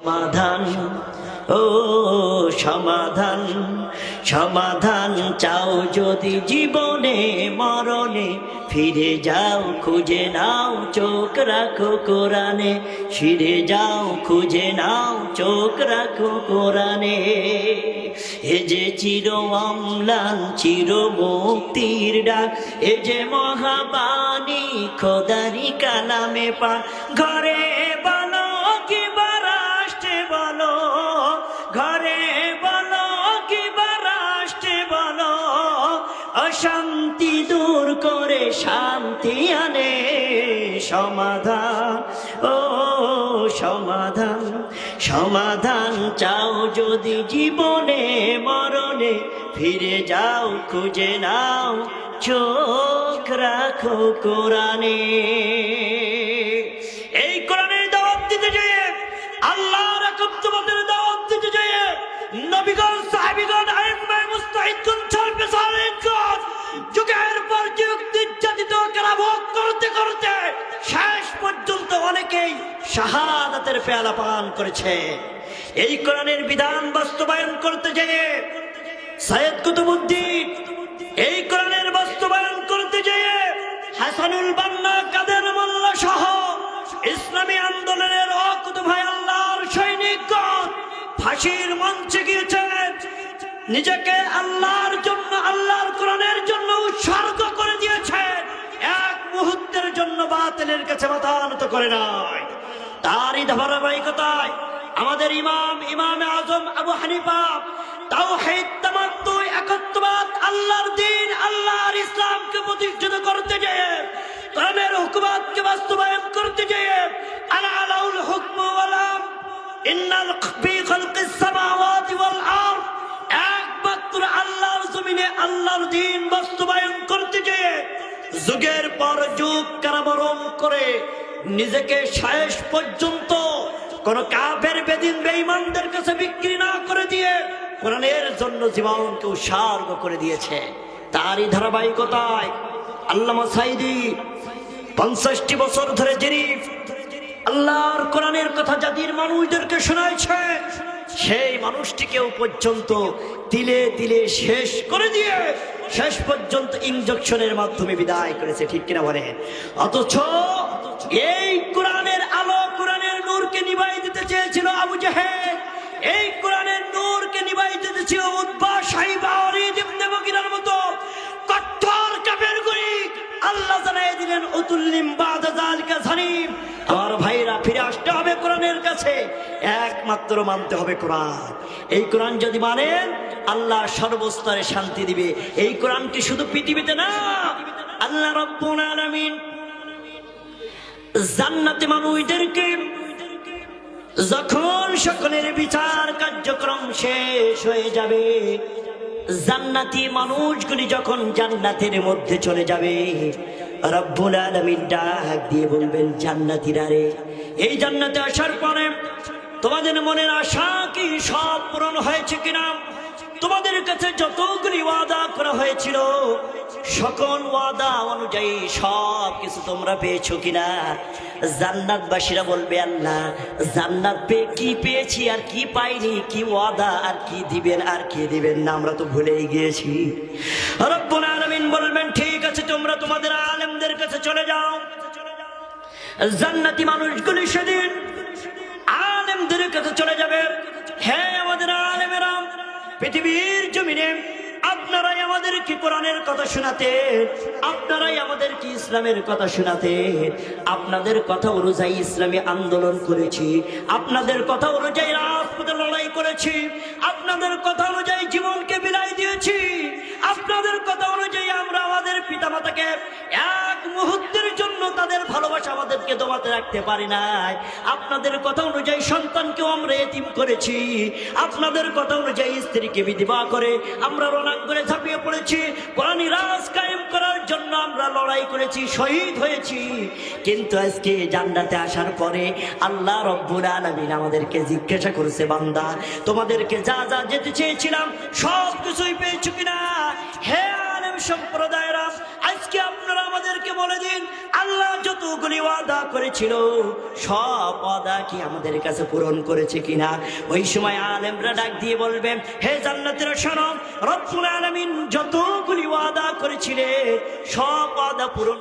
সমাধান, ও সমাধান, সমাধান চাও যদি জীবনে মরণে, ফিরে যাও খুঁজে নাও চোখ রাখো কোরআনে, ফিরে যাও খুঁজে নাও চোখ রাখো কোরআনে। এ যে চির অম্লান চির মুক্তির ডাক, এ যে মহাবাণী খোদারি কালামে পা, ঘরে বলো কি বারাষ্টে বলো, ঘরে বলো কি বারাষ্টে বলো, অশান্তি দূর করে শান্তি আনে সমাধান, ও সমাধান, সমাধান চাও যদি জীবনে মরণে, ফিরে যাও খুঁজে নাও চোখ রাখো কোরআনে। এই কোরআনের দাওয়াত দিতে যেয়ে, আল্লাহর একত্ববাদের দাওয়াত দিতে যেয়ে, নবীগণ সাহাবীগণ আইম্মায়ে মুজতাহিদুন চলবে সালেহগণ যুগের পর যুগ নির্যাতিত কারাভোগ করতে করতে শেষ পর্যন্ত অনেকেই শাহাদাতের পেয়ালা পান করেছে। এই কোরআনের বিধান বাস্তবায়ন করতে যেয়ে সৈয়দ কুতুবউদ্দিন, এই কোরআনের বাস্তবায়ন করতে যেয়ে হাসানুল বান্না, কাদের মোল্লা সহ ইসলামী আন্দোলনের অকুত ভাই আল্লাহর সৈনিকগণ ফাঁসির মঞ্চে গিয়েছেন, নিজেকে আল্লাহর জন্য, আল্লাহর কোরআনের জন্য উৎসর্গ করে দিয়েছেন, এক মুহূর্তের জন্য বাতিলের কাছে মাথা নত করে নাই। তারই ধারাবাহিকতায় আমাদের ইমামে আজম আবু হানিফা তাওহীদ, তামাত্তু, একত্ববাদ, আল্লাহর দ্বীন, আল্লাহর ইসলামকে প্রতিষ্ঠিত করতে যেয়ে, কোরআনের হুকুমাতকে বাস্তবায়ন করতে যেয়ে, আলা লাহুল হুকমু ওয়ালা ইন্নাল ফি খালকিস সামাওয়াতি ওয়াল আরদ, একমাত্র আল্লাহর জমিনে আল্লাহর দ্বীন বাস্তবায়ন করতে যেয়ে যুগের পর যুগ কারাবরণ করে নিজেকে শেষ পর্যন্ত কোন কাফের বেদিন বেঈমানদের কাছে বিক্রি না করে দিয়ে কোরআনের জন্য জীবনকে উৎসর্গ করে দিয়েছে। তারই ধারাবাহিকতায় আল্লামা সাঈদী 50টি বছর ধরে যিনি আল্লাহর কোরআনের কথা জাতির মানুষদেরকে শোনাইছে, সেই মানুষটিকেও পর্যন্ত তিলে তিলে শেষ করে দিয়ে শেষ পর্যন্ত ইনজেকশনের মাধ্যমে বিদায় করেছে, ঠিক কিনা বলেন? অথচ এই কোরআনের আলো, কোরআনের নূরকে নিভাই দিতে চেয়েছিল আবু জেহেল, এই কোরআনের নূরকে নিভাই দিতে ছিল উতবা, শাইবা, ওয়ালিদ ইবনে মুগীরার মতো কঠোর কাফেরগুলি। আল্লাহ জানাই দিলেন উতুল্লিম বাদা যালিকা যানিম। আমার ভাইরা, ফিরে আসতে হবে কোরআনের কাছে, একমাত্র মানতে হবে কোরআন। এই কোরআন যদি মানেন, আল্লাহ সর্বস্তরে শান্তি দিবে। এই কোরআনটি শুধু পৃথিবীতে না, আল্লাহ রাব্বুল আলামিন জান্নাতে মানুষদেরকে যখন সকলের বিচার কার্যক্রম শেষ হয়ে যাবে, জান্নাতি মানুষগুলি যখন জান্নাতের মধ্যে চলে যাবে, রব্বুল আলামিন ডাক দিয়ে বলবেন, জান্নাতীরা রে, এই জান্নাতে আসার পরে তোমাদের মনের আশা কি সব পূরণ হয়েছে কিনা? তোমাদের কাছে যতগুলি ওয়াদা করা হয়েছিল, সকল ওয়াদা অনুযায়ী সব কিছু তোমরা পেয়েছো কিনা? জান্নাতবাসীরা বলবে, আল্লাহ জান্নাত পেয়ে কি পেয়েছি আর কি পাইনি, কি ওয়াদা আর কি দিবেন আর কি দিবেন না, আমরা তো ভুলেই গিয়েছি। রব্বুল আলামিন বলবেন, ঠিক আছে, তোমরা তোমাদের আলেমদের কাছে চলে যাও। জান্নাতি মানুষগুলি সেদিন আলেমদের কাছে চলে যাবে, হে আমাদের আলেমেরা, পৃথিবীর জমিনে আপনারাই আমাদেরকে কোরআনের কথা শোনাতে, আপনারাই আমাদেরকে ইসলামের কথা শোনাতে, আপনাদের কথা অনুযায়ী ইসলামী আন্দোলন করেছি, আপনাদের কথা অনুযায়ী রাজপথে লড়াই করেছি, আপনাদের কথা অনুযায়ী জীবনকে বিলাই দিয়েছি, আপনাদের কথা অনুযায়ী আমরা আমাদের পিতামাতাকে এক মুহূর্তের জন্য তাদের ভালোবাসা আমাদেরকে দমাতে রাখতে পারি নাই, আপনাদের কথা অনুযায়ী সন্তানকেও আমরা এতিম করেছি, আপনাদের কথা অনুযায়ী স্ত্রীকে বিধবা করে আমরা রণাঙ্গনে ঝাঁপিয়ে পড়েছি, কোরআনী রাজ কায়েম করার জন্য আমরা লড়াই করেছি, শহীদ হয়েছি। কিন্তু আজকে জান্নাতে আসার পরে আল্লাহ রব্বুল আলামিন আমাদেরকে জিজ্ঞাসা করেছে, বান্দা তোমাদেরকে যা যা যেতে চেয়েছিলাম সব কিছুই পেয়েছো কিনা? হে আলেম সম্প্রদায়েরা, আজকে আপনারা আমাদেরকে আমাদেরকে বলে দিন, আল্লাহ যতগুলি ওয়াদা করেছিল সব ওয়াদা কি আমাদের কাছে পূরণ করেছে কিনা? ওই সময় আলেমরা ডাক দিয়ে বলবে, হে জান্নাতের শোনো, রব্বুল আলামিন যতগুলি ওয়াদা করেছিলেন সব ওয়াদা পূরণ